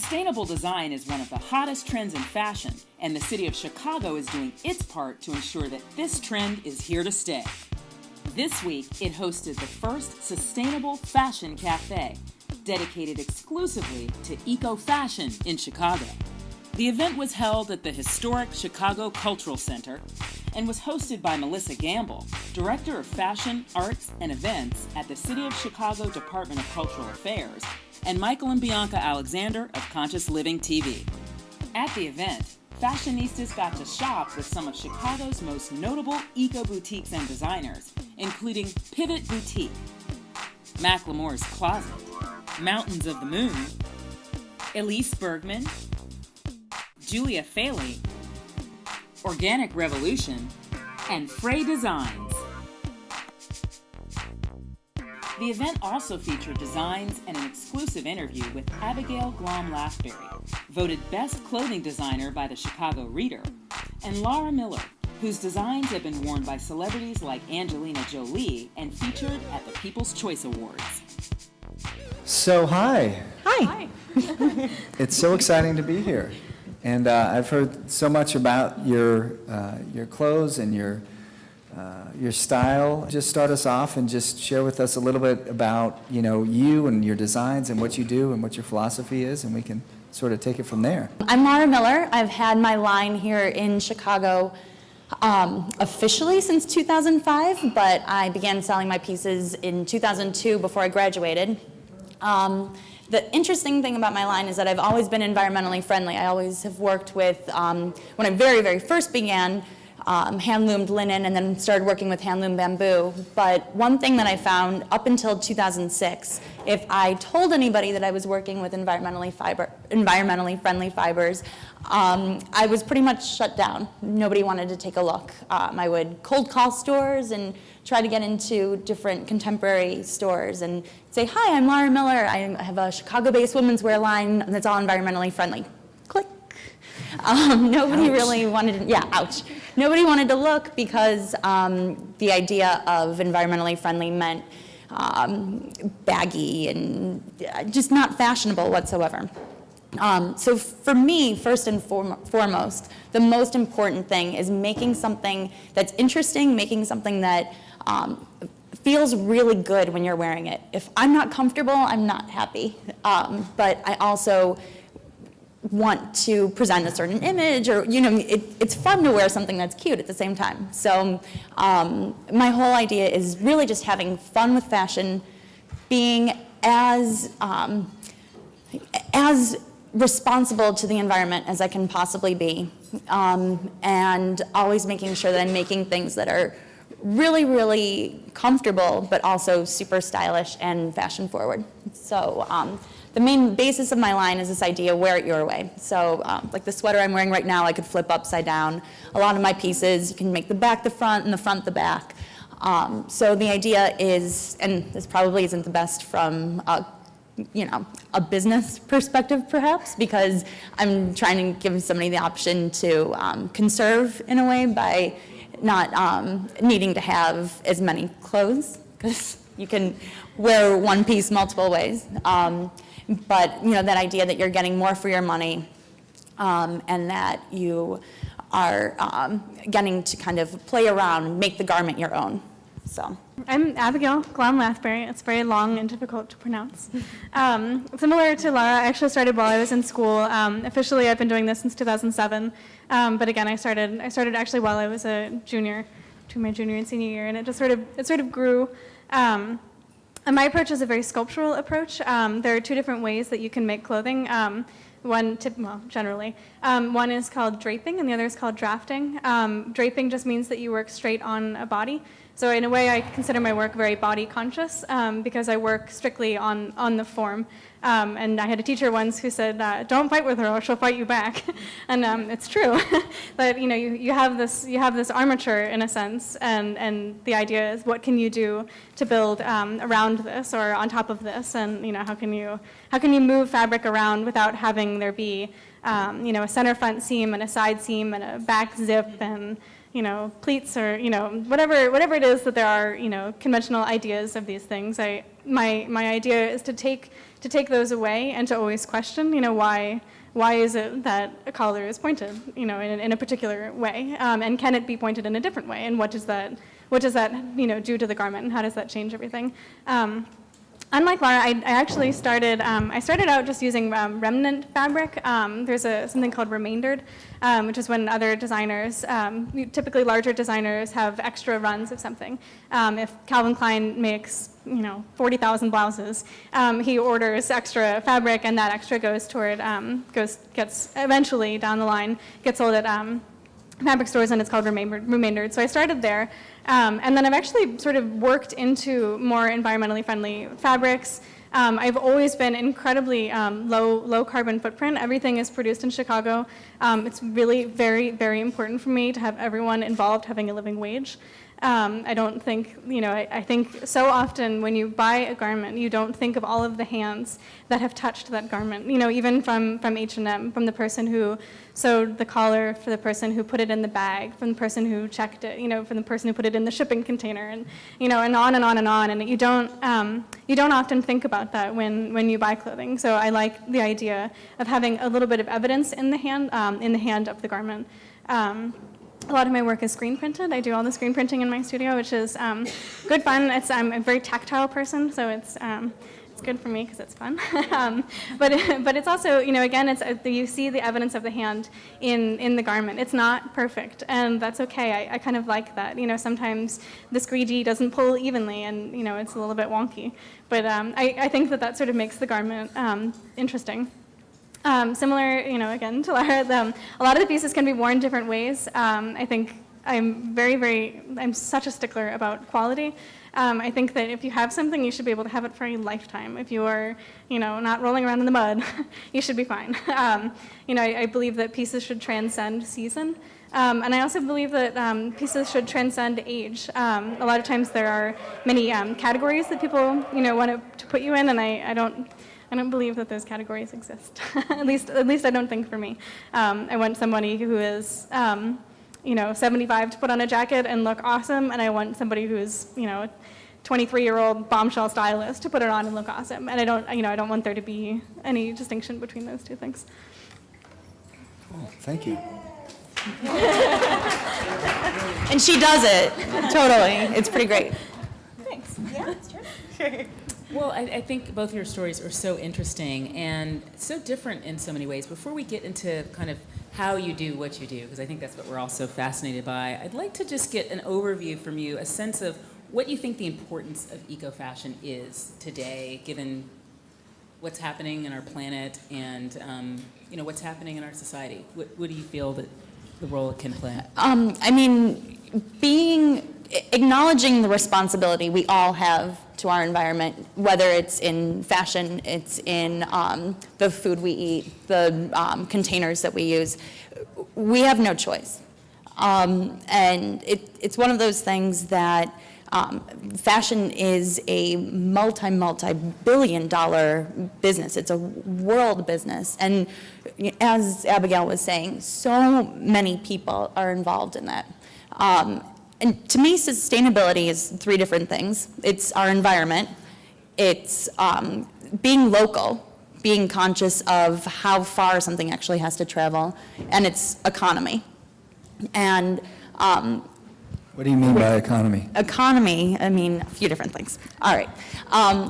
Sustainable design is one of the hottest trends in fashion, and the city of Chicago is doing its part to ensure that this trend is here to stay. This week, it hosted the first Sustainable Fashion Cafe, dedicated exclusively to eco-fashion in Chicago. The event was held at the historic Chicago Cultural Center and was hosted by Melissa Gamble, Director of Fashion, Arts, and Events at the City of Chicago Department of Cultural Affairs, and Michael and Bianca Alexander of Conscious Living TV. At the event, fashionistas got to shop with some of Chicago's most notable eco-boutiques and designers, including Pivot Boutique, Macklemore's Closet, Mountains of the Moon, Elise Bergman, Julia Faley, Organic Revolution, and Frey Designs. The event also featured designs and an exclusive interview with Abigail Glaum Lathbury, voted Best Clothing Designer by the Chicago Reader, and Lara Miller, whose designs have been worn by celebrities like Angelina Jolie and featured at the People's Choice Awards. So, hi. Hi. It's so exciting to be here. And I've heard so much about your clothes and your style. Just start us off and just share with us a little bit about, you and your designs and what you do and what your philosophy is, and we can sort of take it from there. I'm Lara Miller. I've had my line here in Chicago officially since 2005, but I began selling my pieces in 2002 before I graduated. The interesting thing about my line is that I've always been environmentally friendly. I always have worked with, when I very, very first began, hand-loomed linen and then started working with hand-loomed bamboo. But one thing that I found up until 2006, if I told anybody that I was working with environmentally friendly fibers, I was pretty much shut down. Nobody wanted to take a look. I would cold call stores and try to get into different contemporary stores and say, hi, I'm Lara Miller. I have a Chicago-based women's wear line that's all environmentally friendly. Click. Nobody really wanted to, ouch. Nobody wanted to look because the idea of environmentally friendly meant baggy and just not fashionable whatsoever. So for me, first and foremost, the most important thing is making something that's interesting, making something that feels really good when you're wearing it. If I'm not comfortable, I'm not happy. But I also want to present a certain image, or it's fun to wear something that's cute at the same time. So my whole idea is really just having fun with fashion, being as responsible to the environment as I can possibly be, and always making sure that I'm making things that are really, really comfortable, but also super stylish and fashion forward. So the main basis of my line is this idea, wear it your way. So like the sweater I'm wearing right now, I could flip upside down. A lot of my pieces, you can make the back the front and the front the back. So the idea is, and this probably isn't the best from a business perspective perhaps, because I'm trying to give somebody the option to conserve in a way by not needing to have as many clothes, because you can wear one piece multiple ways. But that idea that you're getting more for your money, and that you are getting to kind of play around, make the garment your own. So I'm Abigail Glaum Lathbury. It's very long and difficult to pronounce. Similar to Lara, I actually started while I was in school. Officially, I've been doing this since 2007. But again, I started actually while I was a junior, between my junior and senior year, and it sort of grew. And my approach is a very sculptural approach. There are two different ways that you can make clothing. Generally. One is called draping, and the other is called drafting. Draping just means that you work straight on a body. So in a way, I consider my work very body conscious, because I work strictly on the form. And I had a teacher once who said, "Don't fight with her, or she'll fight you back." And it's true. But you have this armature in a sense, and the idea is, what can you do to build around this or on top of this, and how can you move fabric around without having there be a center front seam and a side seam and a back zip and pleats or, whatever it is that there are, conventional ideas of these things. My idea is to take those away and to always question, why is it that a collar is pointed, in a particular way, and can it be pointed in a different way, and what does that do to the garment, and how does that change everything? Unlike Lara, I actually started out just using remnant fabric. There's something called remaindered, which is when other designers, typically larger designers, have extra runs of something. If Calvin Klein makes 40,000 blouses, he orders extra fabric, and that extra goes toward gets eventually down the line gets sold at fabric stores, and it's called remaindered. So I started there. And then I've actually sort of worked into more environmentally friendly fabrics. I've always been incredibly low carbon footprint. Everything is produced in Chicago. It's really very, very important for me to have everyone involved having a living wage. I don't think, I think so often when you buy a garment, you don't think of all of the hands that have touched that garment, even from H&M, from the person who sewed the collar, for the person who put it in the bag, from the person who checked it, from the person who put it in the shipping container, and, and on and on and on. And you don't often think about that when you buy clothing. So I like the idea of having a little bit of evidence in the hand of the garment. A lot of my work is screen printed. I do all the screen printing in my studio, which is good fun. I'm a very tactile person, so it's good for me because it's fun. But it's also, again, you see the evidence of the hand in the garment. It's not perfect, and that's okay. I kind of like that. Sometimes the squeegee doesn't pull evenly, and it's a little bit wonky. But I think that sort of makes the garment interesting. Similar, again, to Lara, a lot of the pieces can be worn different ways. I think I'm such a stickler about quality. I think that if you have something, you should be able to have it for a lifetime. If you are, not rolling around in the mud, you should be fine. I believe that pieces should transcend season. And I also believe that pieces should transcend age. A lot of times there are many categories that people, want to put you in, and I don't believe that those categories exist. at least I don't think for me. I want somebody who is, 75 to put on a jacket and look awesome, and I want somebody who is, 23-year-old bombshell stylist to put it on and look awesome. And I don't want there to be any distinction between those two things. Cool. Thank you. And she does it, totally. It's pretty great. Thanks. Yeah, that's true. Well, I think both your stories are so interesting and so different in so many ways. Before we get into kind of how you do what you do, because I think that's what we're all so fascinated by, I'd like to just get an overview from you, a sense of what you think the importance of eco-fashion is today, given what's happening in our planet and what's happening in our society. What do you feel that the role it can play? Acknowledging the responsibility we all have to our environment, whether it's in fashion, it's in the food we eat, the containers that we use, we have no choice. And it's one of those things that fashion is a multi-billion-dollar business. It's a world business. And as Abigail was saying, so many people are involved in that. And to me, sustainability is three different things. It's our environment, it's being local, being conscious of how far something actually has to travel, and it's economy. And what do you mean by economy? Economy, a few different things. All right.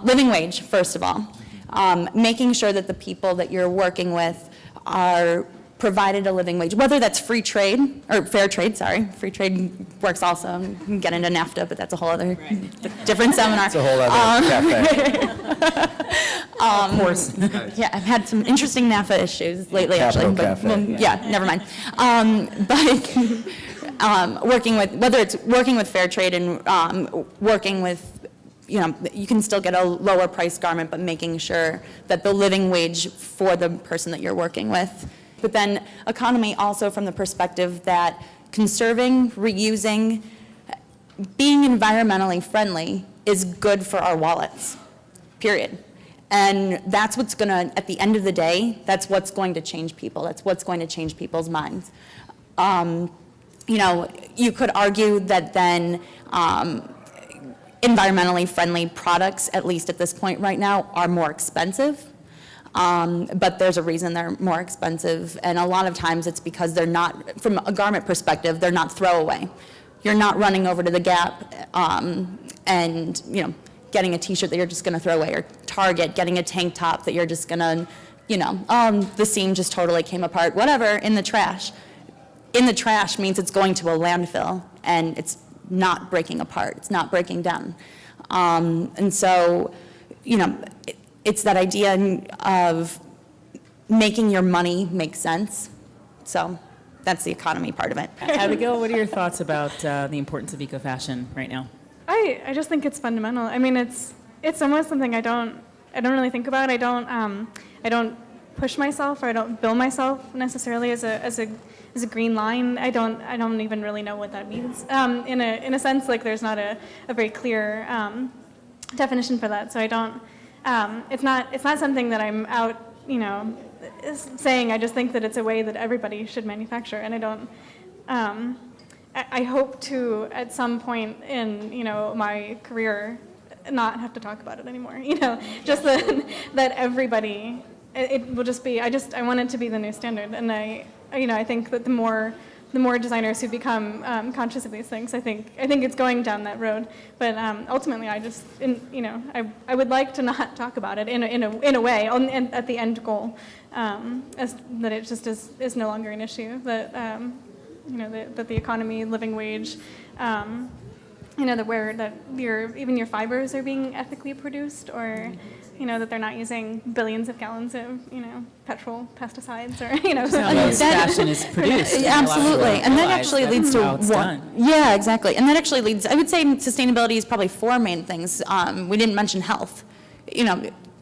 Living wage, first of all. Making sure that the people that you're working with are provided a living wage, whether that's free trade, or fair trade, sorry. Free trade works also. You can get into NAFTA, but that's a whole other different seminar. It's a whole other cafe. Of course. Yeah, I've had some interesting NAFTA issues lately, Capital actually. But, Cafe. yeah, never mind. Working with, whether it's working with fair trade and working with, you can still get a lower price garment, but making sure that the living wage for the person that you're working with. But then economy also from the perspective that conserving, reusing, being environmentally friendly is good for our wallets, period. And that's what's gonna, at the end of the day, that's what's going to change people. That's what's going to change people's minds. you could argue that then environmentally friendly products, at least at this point right now, are more expensive. But there's a reason they're more expensive, and a lot of times it's because they're not, from a garment perspective, they're not throwaway. You're not running over to the Gap and getting a T-shirt that you're just going to throw away, or Target getting a tank top that you're just going to, the seam just totally came apart, whatever, in the trash. In the trash means it's going to a landfill, and it's not breaking apart. It's not breaking down. And so, it's that idea of making your money make sense. So that's the economy part of it. Abigail, what are your thoughts about the importance of eco-fashion right now? I just think it's fundamental. I mean, it's almost something I don't really think about. I don't push myself, or I don't bill myself necessarily as a green line. I don't even really know what that means. In a sense, like there's not a very clear definition for that. So I don't. It's not something that I'm out, saying. I just think that it's a way that everybody should manufacture, and I don't. I hope to, at some point in my career, not have to talk about it anymore. Just that everybody. It will just be. I want it to be the new standard, and I think that the more designers who become conscious of these things, I think it's going down that road. But ultimately, I would like to not talk about it in a way, at the end goal, that it just is no longer an issue. That that the economy, living wage, that even your fibers are being ethically produced, or that they're not using billions of gallons of petrol, pesticides, or Most fashion is produced. Absolutely, and that actually leads to how it's done. Yeah, exactly, and that actually leads. I would say sustainability is probably four main things. We didn't mention health.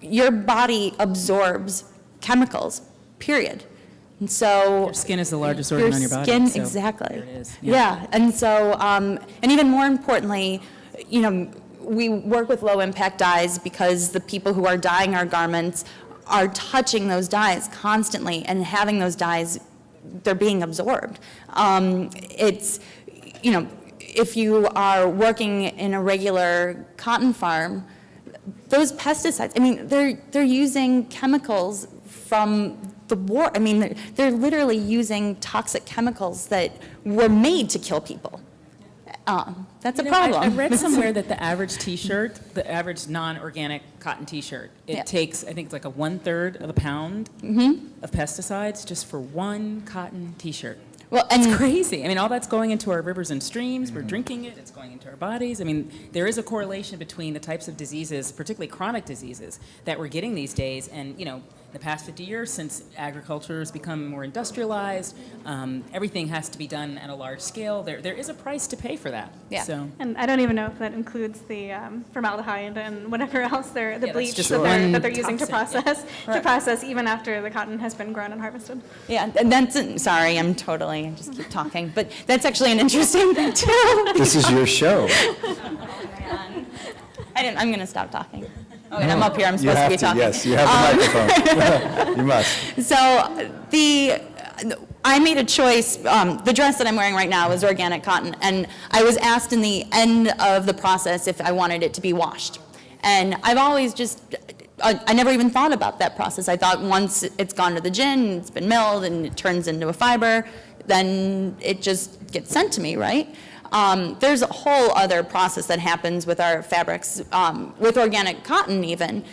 Your body absorbs chemicals. Period. And so Your skin is the largest organ on your body. Skin, so exactly. There it is. Yeah, and so, and even more importantly, we work with low impact dyes because the people who are dyeing our garments are touching those dyes constantly and having those dyes, they're being absorbed. It's, if you are working in a regular cotton farm, those pesticides, they're using chemicals from the war. They're literally using toxic chemicals that were made to kill people. That's a problem. I read somewhere that the average T-shirt, the average non-organic cotton T-shirt, it takes, I think it's like 1/3 of a pound of pesticides just for one cotton T-shirt. Well, It's crazy. All that's going into our rivers and streams. We're drinking it. It's going into our bodies. There is a correlation between the types of diseases, particularly chronic diseases, that we're getting these days. And, in the past 50 years, since agriculture has become more industrialized, everything has to be done at a large scale. There is a price to pay for that. Yeah. So. And I don't even know if that includes the formaldehyde and whatever else the bleach just that they're using to toxin, process even after the cotton has been grown and harvested. Yeah, and sorry, I just keep talking, but that's actually an interesting thing too. This is your show. I'm going to stop talking. Oh, and I'm up here, I'm supposed to be talking. Yes, you have the microphone. You must. So I made a choice. The dress that I'm wearing right now is organic cotton, and I was asked in the end of the process if I wanted it to be washed. And I've always I never even thought about that process. I thought once it's gone to the gin, it's been milled, and it turns into a fiber, then it just gets sent to me, right? There's a whole other process that happens with our fabrics, with organic cotton even,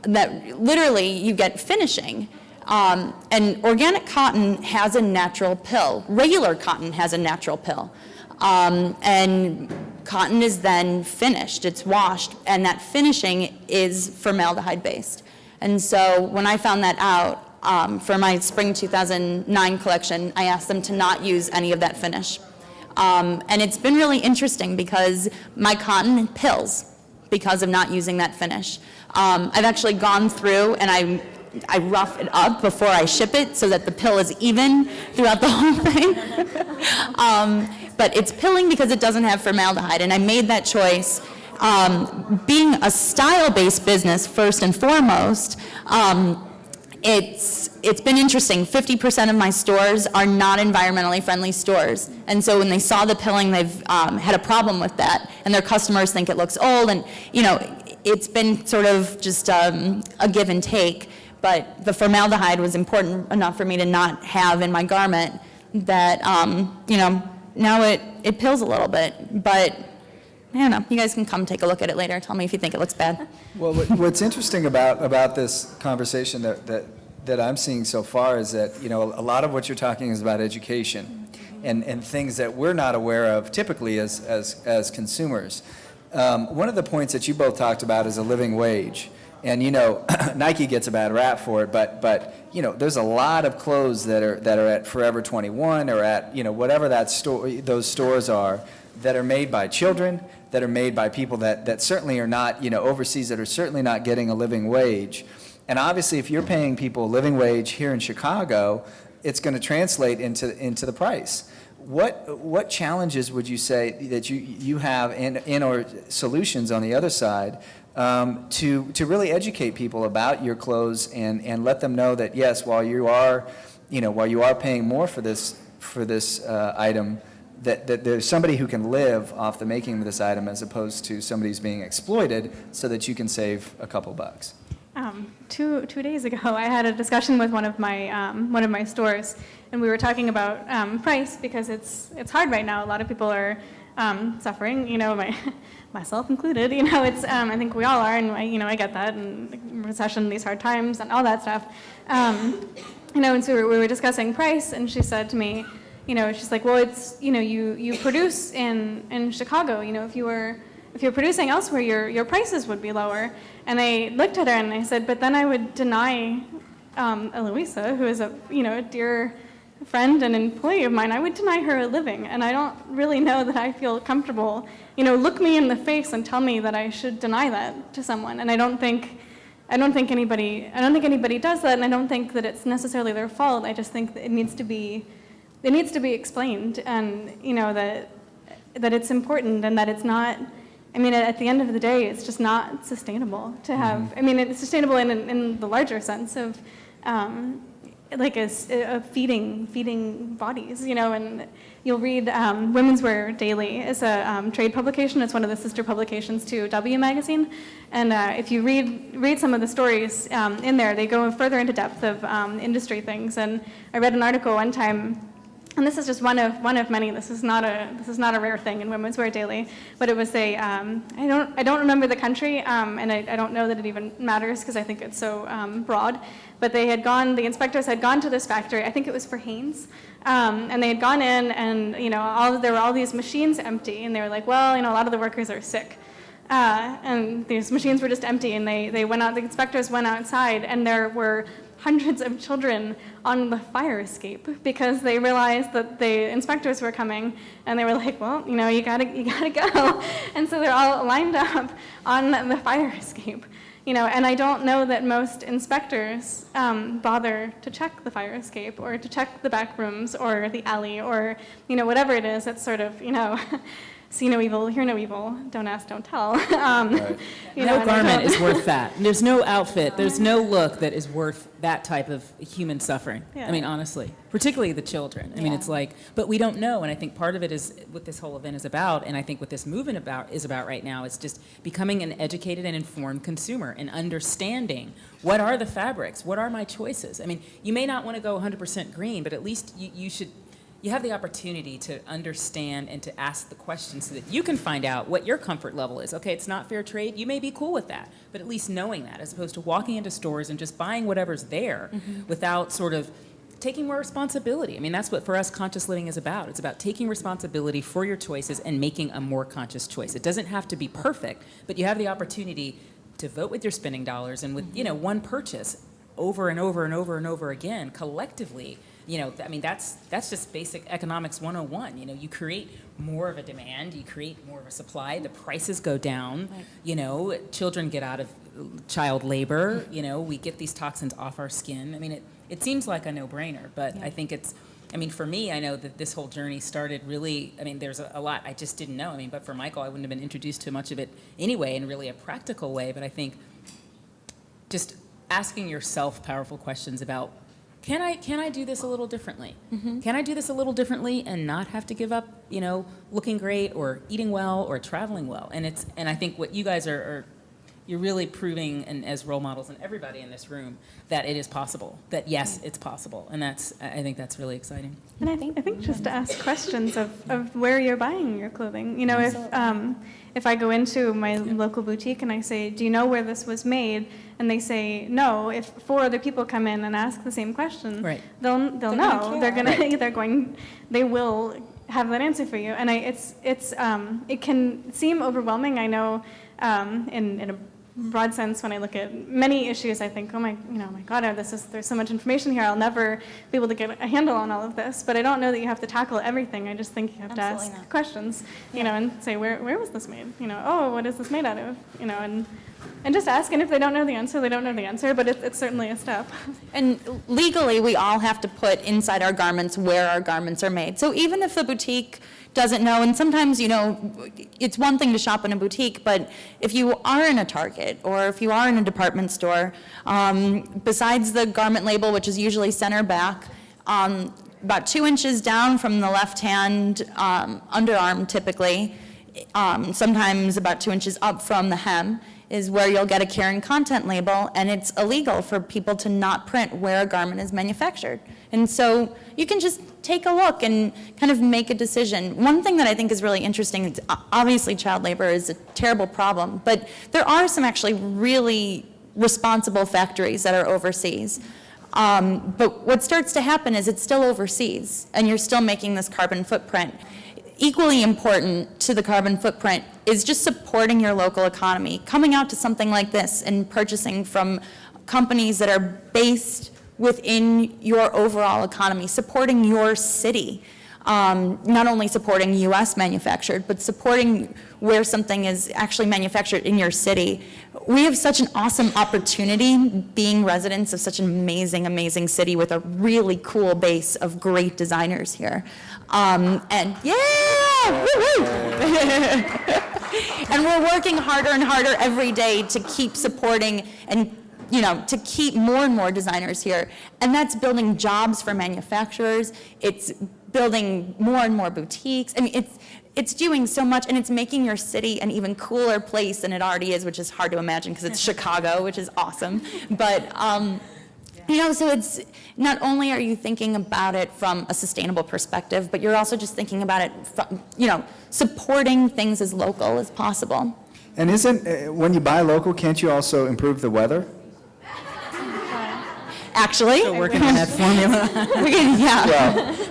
that literally you get finishing. And organic cotton has a natural pill. Regular cotton has a natural pill. And cotton is then finished, it's washed, and that finishing is formaldehyde based. And so when I found that out, for my spring 2009 collection, I asked them to not use any of that finish. And it's been really interesting because my cotton pills because of not using that finish. I've actually gone through and I rough it up before I ship it so that the pill is even throughout the whole thing. But it's pilling because it doesn't have formaldehyde, and I made that choice. Being a style-based business, first and foremost, it's been interesting. 50% of my stores are not environmentally friendly stores. And so when they saw the pilling, they've had a problem with that. And their customers think it looks old. And, it's been sort of just a give and take. But the formaldehyde was important enough for me to not have in my garment that, now it pills a little bit. But I don't know. You guys can come take a look at it later. Tell me if you think it looks bad. Well, what's interesting about this conversation that I'm seeing so far is that, a lot of what you're talking is about education and things that we're not aware of typically as consumers. One of the points that you both talked about is a living wage. And, Nike gets a bad rap for it, but there's a lot of clothes that are at Forever 21 or at, whatever those stores are that are made by children, that are made by people that certainly are not, overseas, that are certainly not getting a living wage. And obviously, if you're paying people a living wage here in Chicago, it's going to translate into the price. What challenges would you say that you have in or solutions on the other side to really educate people about your clothes and let them know that yes, while you are paying more for this item, that there's somebody who can live off the making of this item as opposed to somebody who's being exploited so that you can save a couple bucks. 2 days ago, I had a discussion with one of my stores, and we were talking about price because it's hard right now. A lot of people are suffering, myself included. It's I think we all are, and I get that, and recession, these hard times, and all that stuff. And so we were discussing price, and she said to me, she's like, well, it's you produce in Chicago. If you're producing elsewhere, your prices would be lower. And I looked at her and I said, but then I would deny Eloisa, who is a dear friend and employee of mine, I would deny her a living. And I don't really know that I feel comfortable. Look me in the face and tell me that I should deny that to someone. And I don't think anybody does that, and I don't think that it's necessarily their fault. I just think that it needs to be explained, and that it's important, and that it's not. At the end of the day, it's just not sustainable to have. It's sustainable in the larger sense of, feeding bodies, and you'll read Women's Wear Daily. It's a trade publication. It's one of the sister publications to W Magazine, and if you read some of the stories in there, they go further into depth of industry things. And I read an article one time. And this is just one of many. This is not a rare thing in Women's Wear Daily. But it was I don't remember the country, and I don't know that it even matters because I think it's so broad. But the inspectors had gone to this factory. I think it was for Hanes, and they had gone in, and there were all these machines empty, and they were like, well, a lot of the workers are sick. And these machines were just empty, and they went out. The inspectors went outside, and there were hundreds of children on the fire escape because they realized that the inspectors were coming, and they were like, well, you gotta go. And so they're all lined up on the fire escape. And I don't know that most inspectors bother to check the fire escape or to check the back rooms or the alley or whatever it is. That's sort of see no evil, hear no evil, don't ask, don't tell. Right. No garment is worth that. There's no outfit, there's no look that is worth that type of human suffering. Yeah. Honestly, particularly the children. It's like, but we don't know, and I think part of it is what this whole event is about, and I think what this movement is about right now is just becoming an educated and informed consumer and understanding what are the fabrics, what are my choices. You may not want to go 100% green, but at least you have the opportunity to understand and to ask the questions so that you can find out what your comfort level is. Okay, it's not fair trade. You may be cool with that, but at least knowing that, as opposed to walking into stores and just buying whatever's there without sort of taking more responsibility. That's what, for us, conscious living is about. It's about taking responsibility for your choices and making a more conscious choice. It doesn't have to be perfect, but you have the opportunity to vote with your spending dollars, and with one purchase over and over and over and over again, collectively. That's just basic economics 101. You create more of a demand, you create more of a supply, the prices go down, right. Children get out of child labor, we get these toxins off our skin. It seems like a no-brainer, but yeah. I think it's, for me, I know that this whole journey started really, there's a lot I just didn't know. But for Michael, I wouldn't have been introduced to much of it anyway in really a practical way, but I think just asking yourself powerful questions about, can I do this a little differently? Can I do this a little differently and not have to give up, looking great or eating well or traveling well? And I think what you guys are you're really proving, and as role models and everybody in this room, that it is possible, that yes, it's possible. And I think that's really exciting. And I think just to ask questions of where you're buying your clothing. If I go into my local boutique and I say, do you know where this was made? And they say no, if 4 other people come in and ask the same question, Right. they'll know. They will have that answer for you. And it can seem overwhelming. I know in a broad sense, when I look at many issues, I think, oh my God, there's so much information here. I'll never be able to get a handle on all of this. But I don't know that you have to tackle everything. I just think you have to ask questions, and say, where was this made? What is this made out of? And just ask. And if they don't know the answer, they don't know the answer. But it's certainly a step. And legally, we all have to put inside our garments where our garments are made. So even if the boutique doesn't know, and sometimes, it's one thing to shop in a boutique, but if you are in a Target or if you are in a department store, besides the garment label, which is usually center back, about 2 inches down from the left-hand underarm typically, sometimes about 2 inches up from the hem, is where you'll get a care and content label, and it's illegal for people to not print where a garment is manufactured. And so you can just take a look and kind of make a decision. One thing that I think is really interesting is obviously child labor is a terrible problem, but there are some actually really responsible factories that are overseas. But what starts to happen is it's still overseas, and you're still making this carbon footprint. Equally important to the carbon footprint is just supporting your local economy, coming out to something like this and purchasing from companies that are based within your overall economy, supporting your city, not only supporting U.S. manufactured, but supporting where something is actually manufactured in your city. We have such an awesome opportunity being residents of such an amazing, amazing city with a really cool base of great designers here. And yeah, woo-hoo! And we're working harder and harder every day to keep supporting and to keep more and more designers here. And that's building jobs for manufacturers. It's building more and more boutiques. I mean, it's doing so much, and it's making your city an even cooler place than it already is, which is hard to imagine because it's Chicago, which is awesome. But, so it's not only are you thinking about it from a sustainable perspective, but you're also just thinking about it from, supporting things as local as possible. And when you buy local, can't you also improve the weather? Actually, Still working on that formula.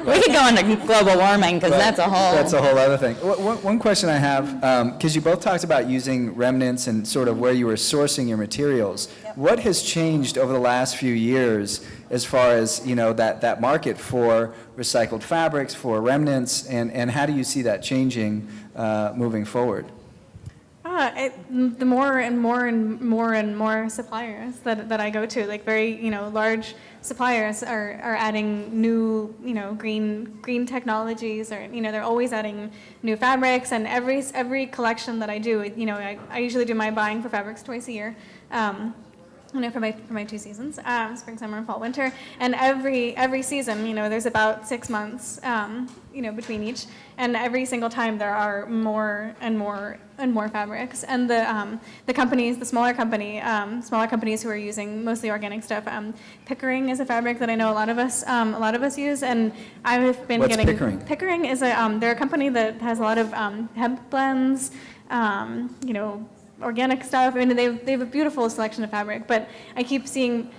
we could go into global warming because that's a whole other thing. One question I have, because you both talked about using remnants and sort of where you were sourcing your materials. Yep. What has changed over the last few years as far as that market for recycled fabrics, for remnants, and how do you see that changing moving forward? The more and more and more and more suppliers that I go to, like very large suppliers are adding new green technologies, or they're always adding new fabrics. And every collection that I do, I usually do my buying for fabrics twice a year. For my 2 seasons, spring, summer, and fall, winter, and every season, there's about 6 months, between each, and every single time there are more and more and more fabrics. And the companies, the smaller companies who are using mostly organic stuff. Pickering is a fabric that I know a lot of us use, and I've been What's getting. Pickering? Pickering is they're a company that has a lot of hemp blends, organic stuff. I mean, they have a beautiful selection of fabric, but I keep seeing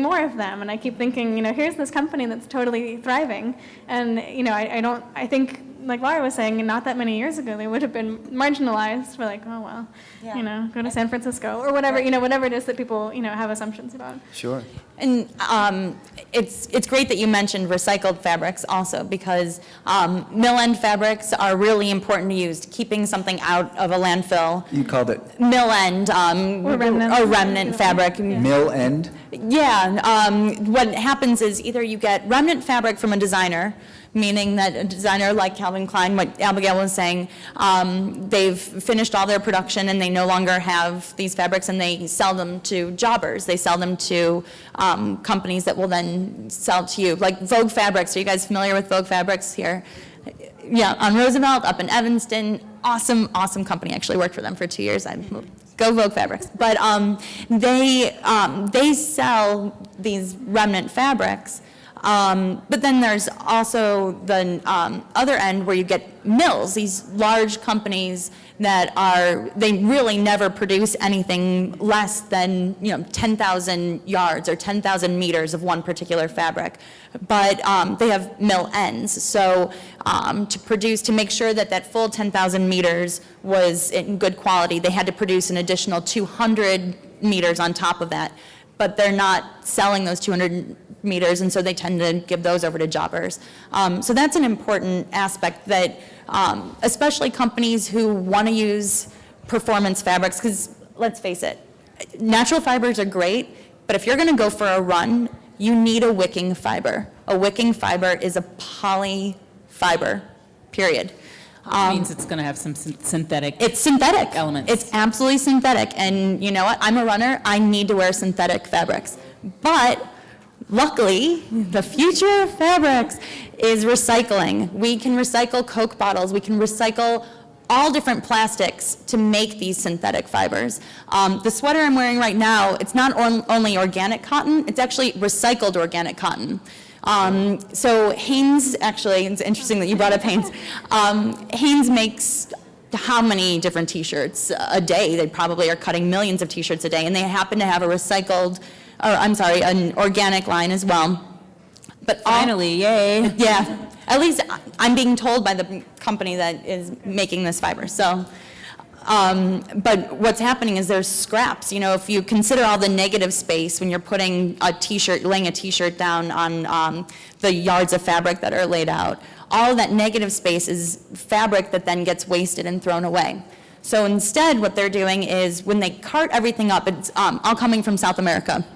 more of them, and I keep thinking, here's this company that's totally thriving, and I think, like Lara was saying, not that many years ago they would have been marginalized. We're like, oh well, go to San Francisco or whatever, whatever it is that people have assumptions about. Sure. And it's great that you mentioned recycled fabrics also, because mill-end fabrics are really important to use, keeping something out of a landfill. You called it Mill-end, Or remnant fabric. Yeah. mill-end? Yeah, what happens is either you get remnant fabric from a designer, meaning that a designer like Calvin Klein, what Abigail was saying, they've finished all their production and they no longer have these fabrics, and they sell them to jobbers. They sell them to companies that will then sell to you. Like Vogue Fabrics. Are you guys familiar with Vogue Fabrics here? Yeah, on Roosevelt, up in Evanston. Awesome, awesome company. I actually worked for them for 2 years. Go Vogue Fabrics. But they sell these remnant fabrics. But then there's also the other end where you get mills, these large companies that they really never produce anything less than 10,000 yards or 10,000 meters of one particular fabric. But they have mill ends. So to make sure that that full 10,000 meters was in good quality, they had to produce an additional 200 meters on top of that. But they're not selling those 200 meters, and so they tend to give those over to jobbers. So that's an important aspect that, especially companies who want to use performance fabrics, because let's face it, natural fibers are great, but if you're going to go for a run, you need a wicking fiber. A wicking fiber is a poly fiber, period. It means it's going to have some synthetic. It's synthetic elements. It's absolutely synthetic. And you know what? I'm a runner. I need to wear synthetic fabrics. But luckily, the future of fabrics is recycling. We can recycle Coke bottles. We can recycle all different plastics to make these synthetic fibers. The sweater I'm wearing right now, it's not only organic cotton, it's actually recycled organic cotton. So Hanes, actually, it's interesting that you brought up Hanes. Hanes makes how many different t-shirts a day? They probably are cutting millions of t-shirts a day, and they happen to have an organic line as well. But finally, yay. Yeah, at least I'm being told by the company that is making this fiber. So, but what's happening is there's scraps. If you consider all the negative space when you're putting laying a t-shirt down on the yards of fabric that are laid out, all of that negative space is fabric that then gets wasted and thrown away. So instead, what they're doing is when they cart everything up, it's all coming from South America.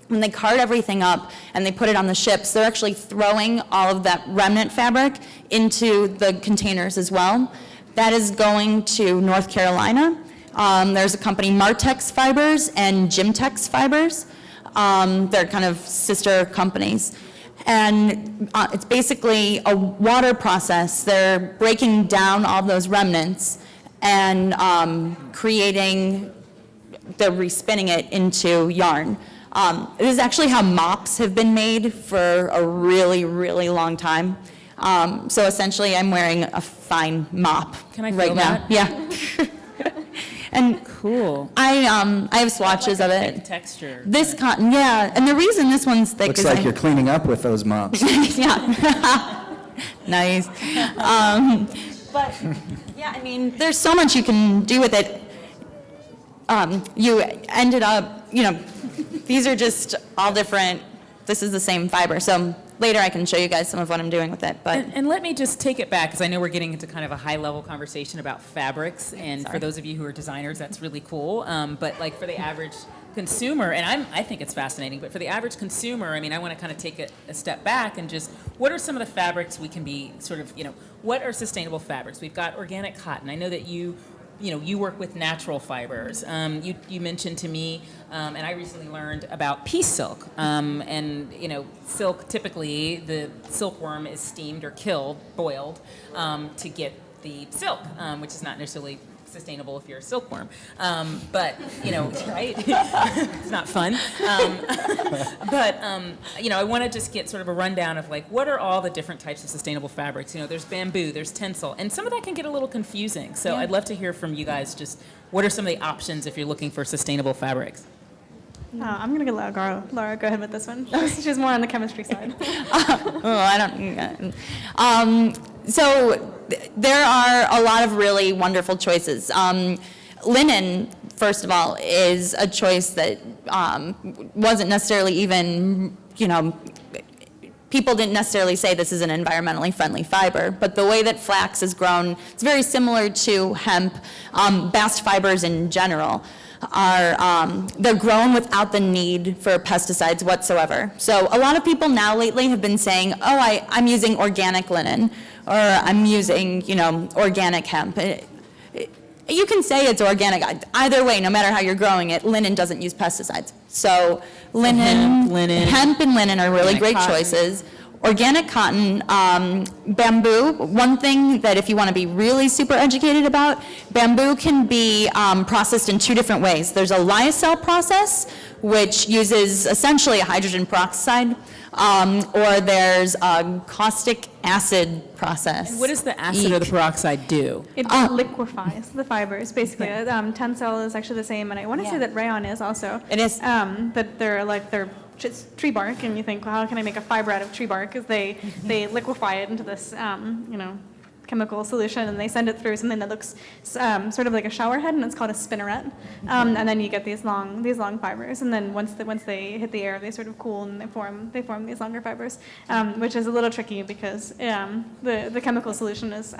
When they cart everything up and they put it on the ships, they're actually throwing all of that remnant fabric into the containers as well. That is going to North Carolina. There's a company, Martex Fibers and Gymtex Fibers. They're kind of sister companies. And it's basically a water process. They're breaking down all those remnants and respinning it into yarn. This is actually how mops have been made for a really, really long time. So essentially, I'm wearing a fine mop. Can I feel right that? now? Yeah. And cool. I have swatches of it. Thick texture. This cotton, yeah. And the reason this one's thick Looks is like you're cleaning up with those mops. yeah. Nice. But yeah, I mean, there's so much you can do with it. You ended up, these are just all different. This is the same fiber. So later I can show you guys some of what I'm doing with it. But And let me just take it back, because I know we're getting into kind of a high-level conversation about fabrics, and for those of you who are designers, that's really cool. But like for the average consumer, and I think it's fascinating, but for the average consumer, I mean, I want to kind of take a step back and just, what are some of the fabrics we can be sort of, what are sustainable fabrics? We've got organic cotton. I know that you work with natural fibers. You mentioned to me, and I recently learned about pea silk. And silk, typically the silkworm is steamed or boiled, to get the silk, which is not necessarily sustainable if you're a silkworm. But, right? It's not fun. But, I want to just get sort of a rundown of like, what are all the different types of sustainable fabrics? There's bamboo, there's tencel, and some of that can get a little confusing. So I'd love to hear from you guys just what are some of the options if you're looking for sustainable fabrics? I'm going to get Lara, go ahead with this one. She's more on the chemistry side. So there are a lot of really wonderful choices. Linen, first of all, is a choice that wasn't necessarily even, people didn't necessarily say this is an environmentally friendly fiber, but the way that flax is grown, it's very similar to hemp. Bast fibers in general are, they're grown without the need for pesticides whatsoever. So a lot of people now lately have been saying, oh, I'm using organic linen, or I'm using, organic hemp. You can say it's organic. Either way, no matter how you're growing it, linen doesn't use pesticides. So hemp and linen are really great choices. Organic cotton, bamboo, one thing that if you want to be really super educated about, bamboo can be processed in 2 different ways. There's a lyocell process, which uses essentially a hydrogen peroxide, or there's a caustic acid process. And what does the acid or the peroxide do? It liquefies the fibers, basically. Tencel is actually the same, and I want to say that rayon is also. It is. That they're just tree bark, and you think, well, how can I make a fiber out of tree bark? Because they liquefy it into this, chemical solution, and they send it through something that looks sort of like a shower head, and it's called a spinneret. And then you get these long fibers, and then once they hit the air, they sort of cool and they form these longer fibers, which is a little tricky because the chemical solution is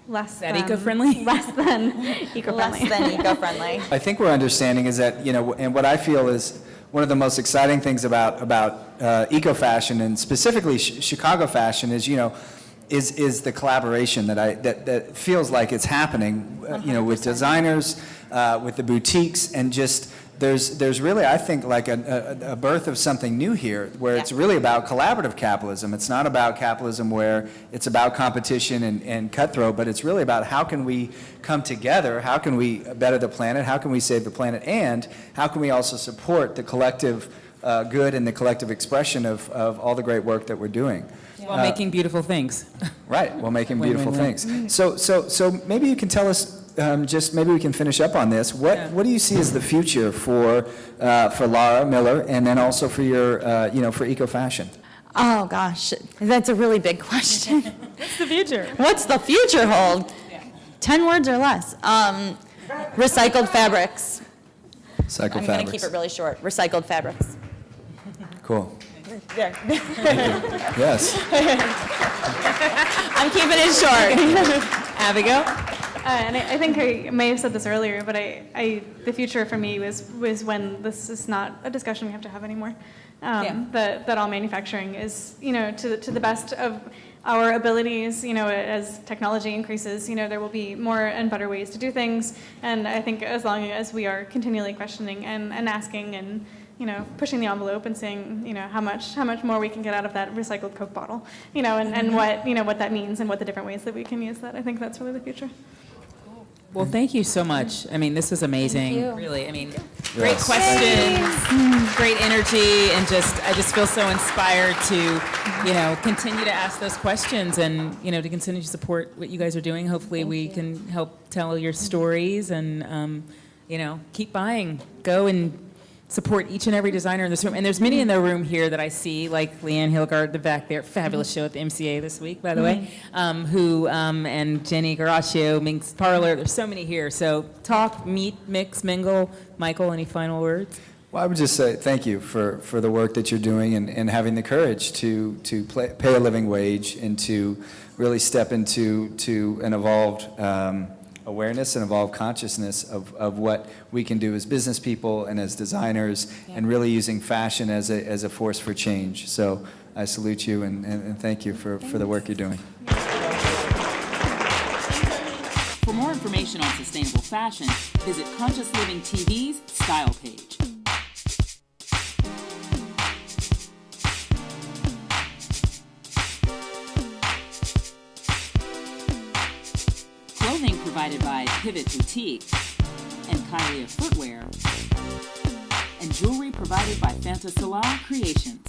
less than eco-friendly? Less than eco-friendly. Less than eco-friendly. I think we're understanding is that, and what I feel is one of the most exciting things about eco-fashion, and specifically Chicago fashion, is, is the collaboration that feels like it's happening, with designers, with the boutiques, and just there's really, I think, like a birth of something new here, where it's really about collaborative capitalism. It's not about capitalism where it's about competition and cutthroat, but it's really about how can we come together, how can we better the planet, how can we save the planet, and how can we also support the collective good and the collective expression of all the great work that we're doing. While making beautiful things. Right, while making beautiful things. So maybe you can tell us, just maybe we can finish up on this. What do you see as the future for Lara Miller, and then also for your, for eco fashion? Oh gosh, that's a really big question. What's the future? What's the future hold? 10 words or less. Recycled fabrics. Cycle I'm fabrics. going to keep it really short. Recycled fabrics. Cool. There. Yes. I'm keeping it short. Abigail? And I think I may have said this earlier, but the future for me was when this is not a discussion we have to have anymore. That all manufacturing is, to the best of our abilities, as technology increases, there will be more and better ways to do things. And I think as long as we are continually questioning and asking and pushing the envelope and seeing, how much more we can get out of that recycled Coke bottle, and what that means and what the different ways that we can use that. I think that's really the future. Well, thank you so much. I mean, this was amazing. Thank you. Really, great questions, great energy, and I just feel so inspired to, continue to ask those questions and, to continue to support what you guys are doing. Hopefully we can help tell your stories and, keep buying. Go and support each and every designer in this room. And there's many in the room here that I see, like Leanne Hilgard, the back there, fabulous show at the MCA this week, by the way, and Jenny Garaccio, Minx Parlor. There's so many here. So talk, meet, mix, mingle. Michael, any final words? Well, I would just say thank you for the work that you're doing and having the courage to pay a living wage and to really step into an evolved awareness and evolved consciousness of what we can do as business people and as designers, and really using fashion as a force for change. So I salute you and thank you for the work you're doing. For more information on sustainable fashion, visit Conscious Living TV's Style page. Clothing provided by Pivot Boutique and Kylie Footwear, and jewelry provided by Fanta Salah Creations.